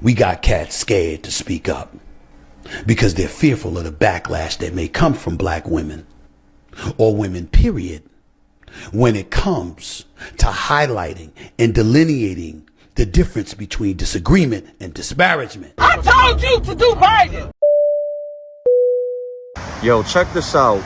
We got cats scared to speak up because they're fearful of the backlash that may come from black women or women, period, when it comes to highlighting and delineating the difference between disagreement and disparagement. I told you to do Biden. Yo, check this out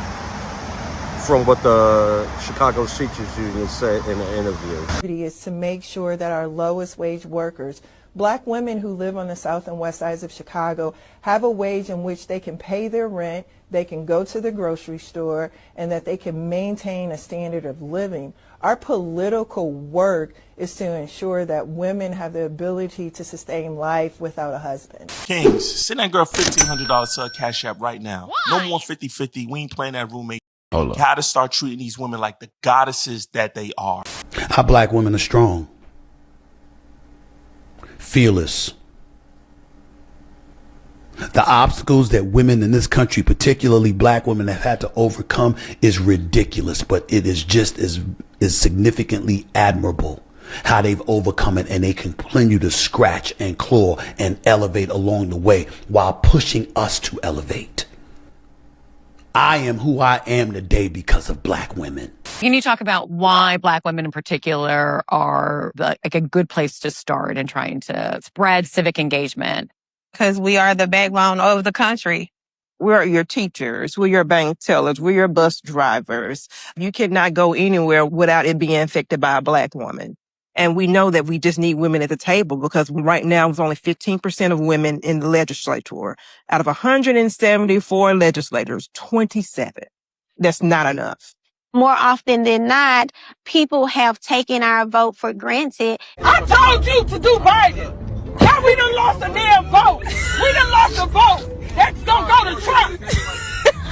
from what the Chicago Teachers Union said in an interview. Is to make sure that our lowest wage workers, black women who live on the south and west sides of Chicago, have a wage in which they can pay their rent, they can go to the grocery store, and that they can maintain a standard of living. Our political work is to ensure that women have the ability to sustain life without a husband. Kings, send that girl $1,500 to her Cash App right now. Why? No more 50-50. We ain't playing that roommate. Hold up. Gotta start treating these women like the goddesses that they are. Our black women are strong, fearless. The obstacles that women in this country, particularly black women, have had to overcome is ridiculous, but it is just as significantly admirable how they've overcome it, and they continue to scratch and claw and elevate along the way while pushing us to elevate. I am who I am today because of black women. Can you talk about why black women in particular are like a good place to start in trying to spread civic engagement? Because we are the backbone of the country. We're your teachers. We're your bank tellers. We're your bus drivers. You cannot go anywhere without it being affected by a black woman. And we know that we just need women at the table because right now there's only 15% of women in the legislature. Out of 174 legislators, 27. That's not enough. More often than not, people have taken our vote for granted. I told you to do Biden. Now we done lost a damn vote. We done lost a vote. That's gonna go to Trump.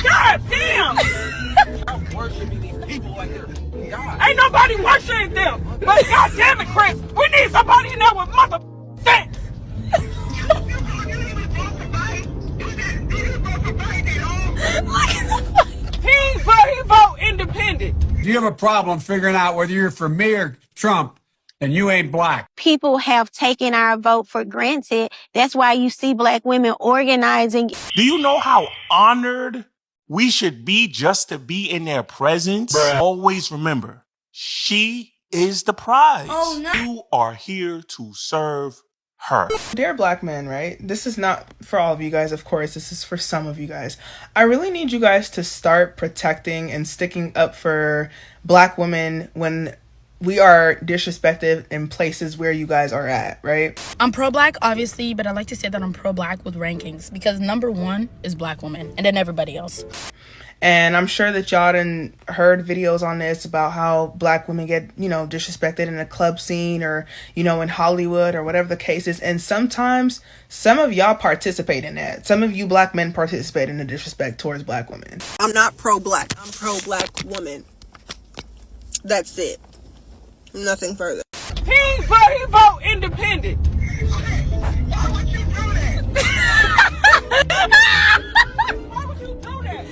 God damn. I'm worshiping these people like they're God. Ain't nobody worshiping them. But God damn it, Chris, we need somebody in there with mother sense. He vote independent. Do you have a problem figuring out whether you're for me or Trump and you ain't black? People have taken our vote for granted. That's why you see black women organizing. Do you know how honored we should be just to be in their presence? Bruh. Always remember, she is the prize. Oh, no. You are here to serve her. Dear black men, right? This is not for all of you guys, of course. This is for some of you guys. I really need you guys to start protecting and sticking up for black women when we are disrespected in places where you guys are at, right? I'm pro-black, obviously, but I like to say that I'm pro-black with rankings because number one is black women and then everybody else. And I'm sure that y'all done heard videos on this about how black women get, disrespected in a club scene or, in Hollywood or whatever the case is. And sometimes some of y'all participate in that. Some of you black men participate in the disrespect towards black women. I'm not pro-black. I'm pro-black woman. That's it. Nothing further. He vote independent. Why would you do that? Why would you do that?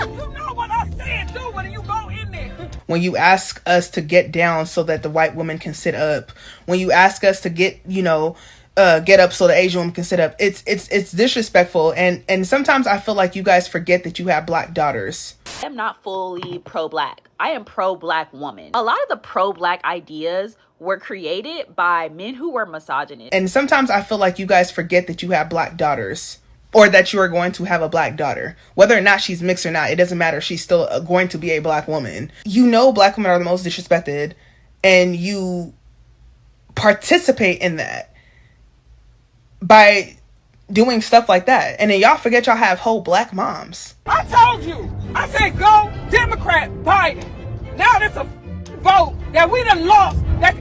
You know what I said, do when you go in there. When you ask us to get down so that the white woman can sit up. When you ask us to get up so the Asian woman can sit up. It's disrespectful. And sometimes I feel like you guys forget that you have black daughters. I am not fully pro-black. I am pro-black woman. A lot of the pro-black ideas were created by men who were misogynist. And sometimes I feel like you guys forget that you have black daughters or that you are going to have a black daughter. Whether or not she's mixed or not, it doesn't matter. She's still going to be a black woman. Black women are the most disrespected and you participate in that by doing stuff like that. And then y'all forget y'all have whole black moms. I told you. I said go Democrat Biden. Now there's a vote that we done lost that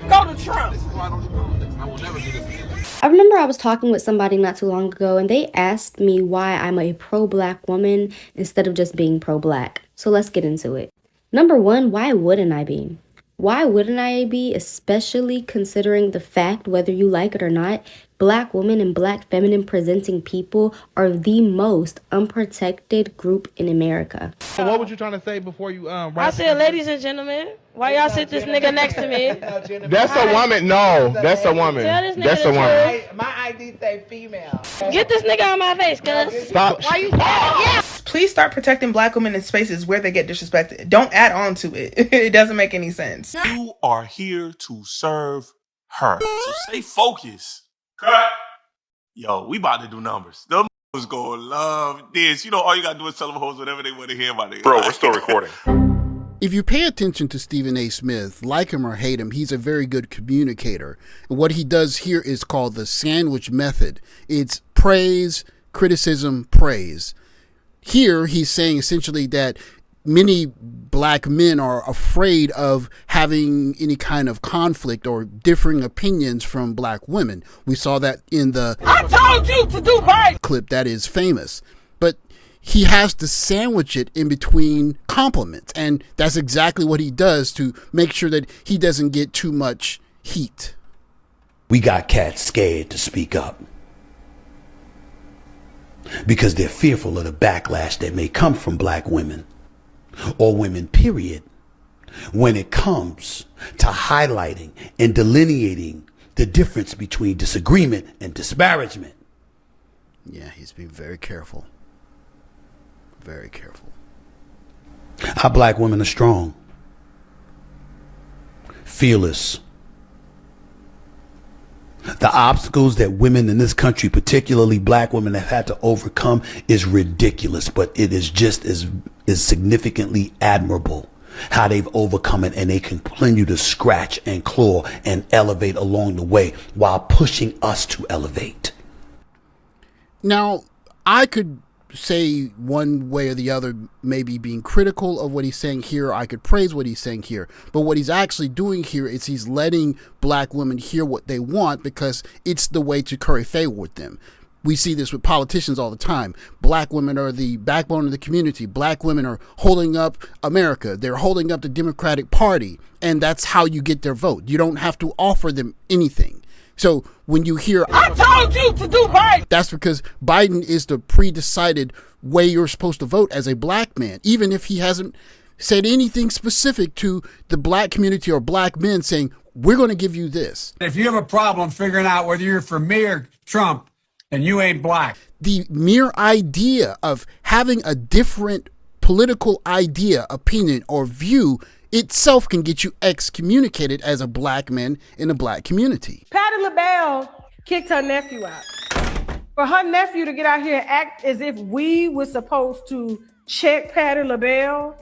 go to Trump. This is why I don't do this. I will never do this. I remember I was talking with somebody not too long ago and they asked me why I'm a pro-black woman instead of just being pro-black. So let's get into it. Number one, why wouldn't I be? Why wouldn't I be, especially considering the fact, whether you like it or not, Black women and Black feminine presenting people are the most unprotected group in America. So what were you trying to say before you I said, ladies and gentlemen, why y'all sit this nigga next to me? That's a woman. No, that's a woman. Tell this nigga That's the a woman. truth. My ID say female. Get this nigga out my face, cuz. Stop. Why you yeah. Please start protecting Black women in spaces where they get disrespected. Don't add on to it. It doesn't make any sense. You are here to serve her. So stay focused. Cut. Yo, we about to do numbers. Them was gonna love this. You know, all you gotta do is tell them hoes whatever they want to hear about it. Bro, we're still recording. If you pay attention to Stephan A Smith, like him or hate him, he's a very good communicator. And what he does here is called the sandwich method. It's praise, criticism, praise. Here, he's saying essentially that many Black men are afraid of having any kind of conflict or differing opinions from Black women. We saw that in the I told you to do right clip that is famous. But he has to sandwich it in between compliments. And that's exactly what he does to make sure that he doesn't get too much heat. We got cats scared to speak up because they're fearful of the backlash that may come from Black women or women, period, when it comes to highlighting and delineating the difference between disagreement and disparagement. Yeah, he's being very careful. Very careful. Our Black women are strong, fearless. The obstacles that women in this country, particularly Black women, have had to overcome is ridiculous, but it is just as significantly admirable how they've overcome it, and they continue to scratch and claw and elevate along the way while pushing us to elevate. Now, I could say one way or the other, maybe being critical of what he's saying here. I could praise what he's saying here. But what he's actually doing here is he's letting Black women hear what they want because it's the way to curry favor with them. We see this with politicians all the time. Black women are the backbone of the community. Black women are holding up America. They're holding up the Democratic Party. And that's how you get their vote. You don't have to offer them anything. So when you hear, I told you to do right, that's because Biden is the pre-decided way you're supposed to vote as a Black man, even if he hasn't said anything specific to the Black community or Black men saying, we're going to give you this. If you have a problem figuring out whether you're for me or Trump, then you ain't Black. The mere idea of having a different political idea, opinion, or view itself can get you excommunicated as a Black man in a Black community. Pattie Labelle kicked her nephew out. For her nephew to get out here and act as if we were supposed to check Pattie Labelle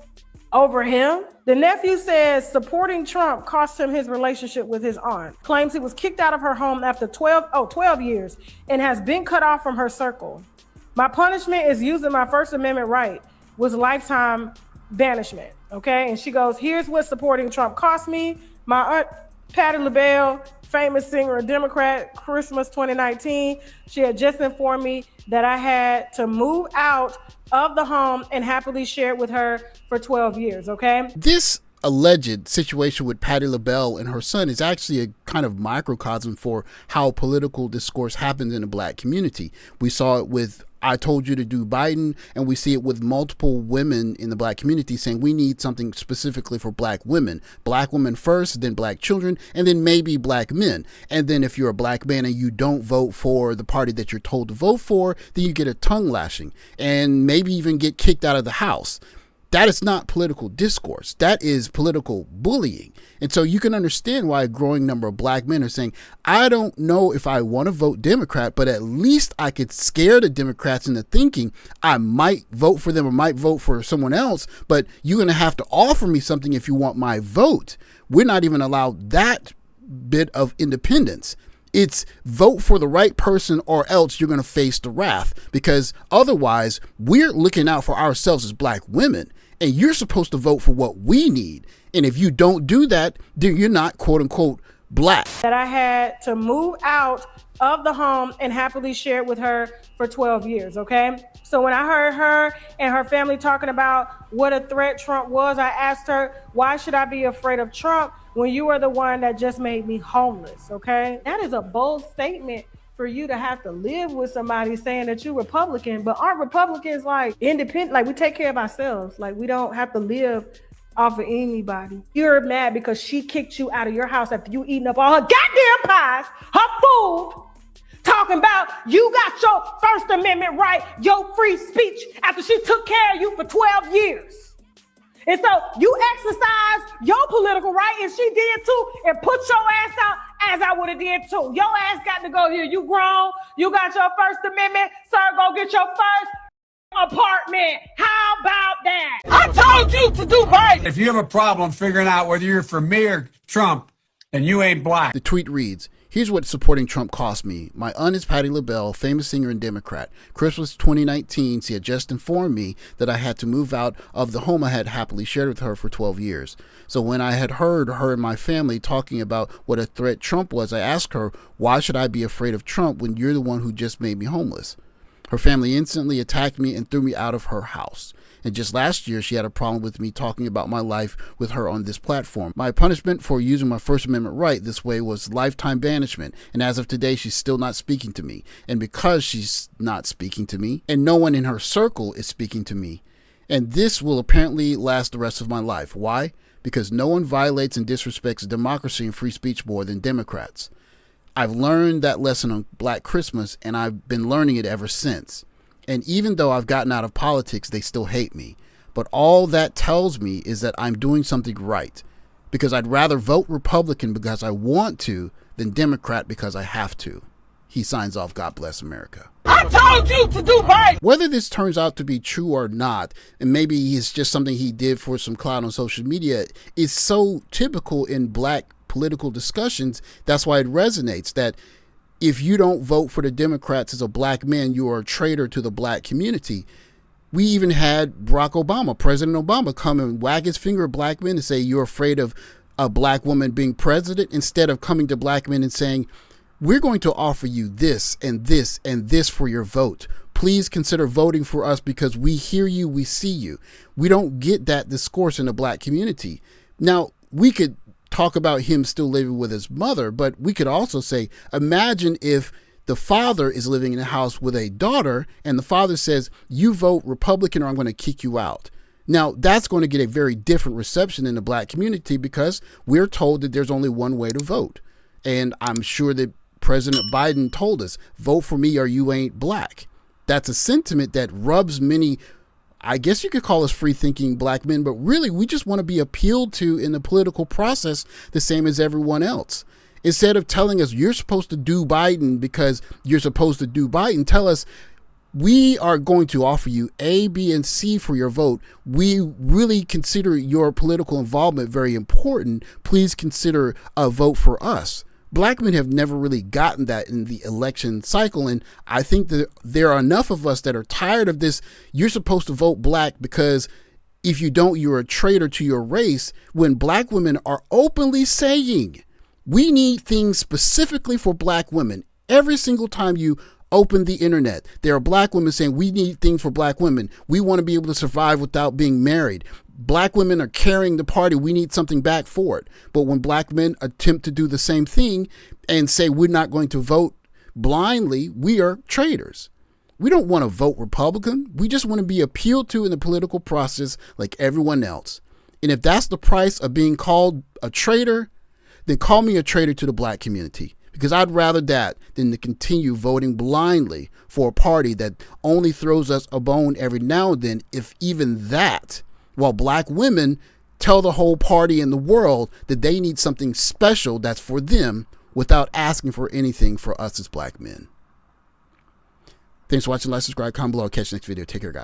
over him. The nephew says supporting Trump cost him his relationship with his aunt. Claims he was kicked out of her home after 12 years and has been cut off from her circle. My punishment is using my First Amendment right was lifetime banishment. Okay, and she goes, here's what supporting Trump cost me. My aunt, Pattie Labelle, famous singer and Democrat, Christmas 2019. She had just informed me that I had to move out of the home and happily share it with her for 12 years, okay? This alleged situation with Pattie Labelle and her son is actually a kind of microcosm for how political discourse happens in the Black community. We saw it with I told you to do Biden, and we see it with multiple women in the Black community saying we need something specifically for Black women first, then Black children, and then maybe Black men. And then if you're a Black man and you don't vote for the party that you're told to vote for, then you get a tongue lashing and maybe even get kicked out of the house. That is not political discourse. That is political bullying. And so you can understand why a growing number of Black men are saying, I don't know if I want to vote Democrat, but at least I could scare the Democrats into thinking I might vote for them or might vote for someone else, but you're going to have to offer me something if you want my vote. We're not even allowed that bit of independence. It's vote for the right person or else you're going to face the wrath, because otherwise we're looking out for ourselves as Black women. And you're supposed to vote for what we need. And if you don't do that, then you're not, quote unquote, Black. That I had to move out of the home and happily share it with her for 12 years, okay? So when I heard her and her family talking about what a threat Trump was, I asked her, why should I be afraid of Trump when you are the one that just made me homeless, okay? That is a bold statement for you to have to live with somebody saying that you're Republican, but aren't Republicans like independent? Like we take care of ourselves. Like we don't have to live off of anybody. You're mad because she kicked you out of your house after you eating up all her goddamn pies, her food, talking about you got your First Amendment right, your free speech after she took care of you for 12 years. And so you exercised your political right, and she did too, and put your ass out as I would have did too. Your ass got to go here. You grown. You got your First Amendment. Sir, go get your first apartment. How about that? I told you to do right. If you have a problem figuring out whether you're for me or Trump, then you ain't black. The tweet reads, here's what supporting Trump cost me. My aunt is Pattie Labelle, famous singer and Democrat. Christmas 2019, she had just informed me that I had to move out of the home I had happily shared with her for 12 years. So when I had heard her and my family talking about what a threat Trump was, I asked her, why should I be afraid of Trump when you're the one who just made me homeless? Her family instantly attacked me and threw me out of her house. And just last year, she had a problem with me talking about my life with her on this platform. My punishment for using my First Amendment right this way was lifetime banishment. And as of today, she's still not speaking to me. And because she's not speaking to me, and no one in her circle is speaking to me, and this will apparently last the rest of my life. Why? Because no one violates and disrespects democracy and free speech more than Democrats. I've learned that lesson on Black Christmas, and I've been learning it ever since. And even though I've gotten out of politics, they still hate me. But all that tells me is that I'm doing something right, because I'd rather vote Republican because I want to than Democrat because I have to. He signs off, God bless America. I told you to do right. Whether this turns out to be true or not, and maybe it's just something he did for some clout on social media, is so typical in Black political discussions. That's why it resonates, that if you don't vote for the Democrats as a Black man, you are a traitor to the Black community. We even had Barack Obama, President Obama, come and wag his finger at Black men and say, you're afraid of a Black woman being president, instead of coming to Black men and saying, we're going to offer you this and this and this for your vote. Please consider voting for us because we hear you, we see you. We don't get that discourse in the Black community. Now, we could talk about him still living with his mother, but we could also say, imagine if the father is living in a house with a daughter and the father says, you vote Republican or I'm going to kick you out. Now, that's going to get a very different reception in the Black community because we're told that there's only one way to vote. And I'm sure that President Biden told us, vote for me or you ain't Black. That's a sentiment that rubs many, I guess you could call us free-thinking Black men, but really we just want to be appealed to in the political process the same as everyone else. Instead of telling us you're supposed to do Biden because you're supposed to do Biden, tell us we are going to offer you A, B, and C for your vote. We really consider your political involvement very important. Please consider a vote for us. Black men have never really gotten that in the election cycle. And I think that there are enough of us that are tired of this. You're supposed to vote Black because if you don't, you're a traitor to your race, when Black women are openly saying we need things specifically for Black women. Every single time you open the internet, there are Black women saying we need things for Black women. We want to be able to survive without being married. Black women are carrying the party. We need something back for it. But when Black men attempt to do the same thing and say we're not going to vote blindly, we are traitors. We don't want to vote Republican. We just want to be appealed to in the political process like everyone else. And if that's the price of being called a traitor, then call me a traitor to the Black community. Because I'd rather that than to continue voting blindly for a party that only throws us a bone every now and then, if even that, while Black women tell the whole party in the world that they need something special that's for them without asking for anything for us as Black men. Thanks for watching. Like, subscribe, comment below. I'll catch you next video. Take care, guys.